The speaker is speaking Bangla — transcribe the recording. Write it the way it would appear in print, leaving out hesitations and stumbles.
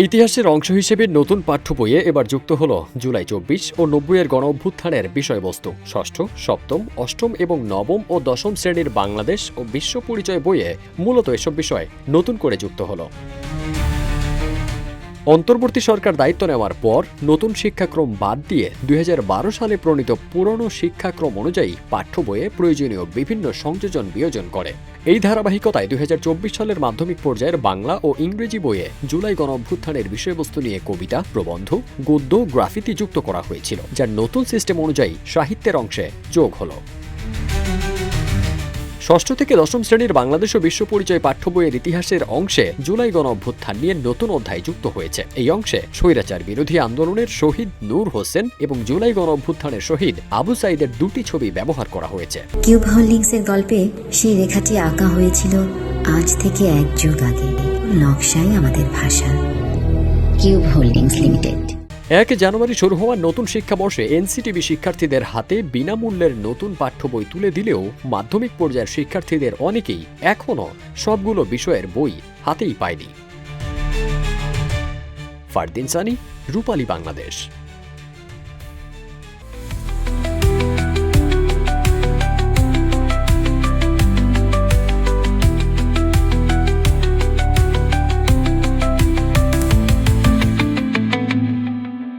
ইতিহাসের অংশ হিসেবে নতুন পাঠ্য বইয়ে এবার যুক্ত হল জুলাই ২৪ ও ৯০-এর গণঅভ্যুত্থানের বিষয়বস্তু। ষষ্ঠ, সপ্তম, অষ্টম এবং নবম ও দশম শ্রেণীর বাংলাদেশ ও বিশ্ব পরিচয় বইয়ে মূলত এসব বিষয় নতুন করে যুক্ত হল। অন্তর্বর্তী সরকার দায়িত্ব নেওয়ার পর নতুন শিক্ষাক্রম বাদ দিয়ে ২০১২ সালে প্রণীত পুরনো শিক্ষাক্রম অনুযায়ী পাঠ্য বইয়ে প্রয়োজনীয় বিভিন্ন সংযোজন বিয়োজন করে। এই ধারাবাহিকতায় ২০২৪ সালের মাধ্যমিক পর্যায়ের বাংলা ও ইংরেজি বইয়ে জুলাই গণঅভ্যুত্থানের বিষয়বস্তু নিয়ে কবিতা, প্রবন্ধ, গদ্য, গ্রাফিতি যুক্ত করা হয়েছিল, যার নতুন সিস্টেম অনুযায়ী সাহিত্যের অংশে যোগ হল। ষষ্ঠ থেকে দশম শ্রেণীর বাংলাদেশ ও বিশ্ব পরিচয় পাঠ্য বইয়ের ইতিহাসের অংশে জুলাই গণঅভ্যুত্থান নিয়ে নতুন অধ্যায় যুক্ত হয়েছে। এই অংশে স্বৈরাচার বিরোধী আন্দোলনের শহীদ নূর হোসেন এবং জুলাই গণঅভ্যুত্থানের শহীদ আবু সাইদের দুটি ছবি ব্যবহার করা হয়েছে। কিউব হোল্ডিংসের গল্পে সেই রেখাটি আঁকা হয়েছিল আজ থেকে ১ যুগ আগে। নকশাই আমাদের ভাষা। Cube holdings limited. ১ জানুয়ারি শুরু হওয়া নতুন শিক্ষাবর্ষে এনসিটিবি শিক্ষার্থীদের হাতে বিনামূল্যের নতুন পাঠ্য বই তুলে দিলেও মাধ্যমিক পর্যায়ের শিক্ষার্থীদের অনেকেই এখনও সবগুলো বিষয়ের বই হাতেই পায়নি। ফারদিন সানি, রূপালী বাংলাদেশ।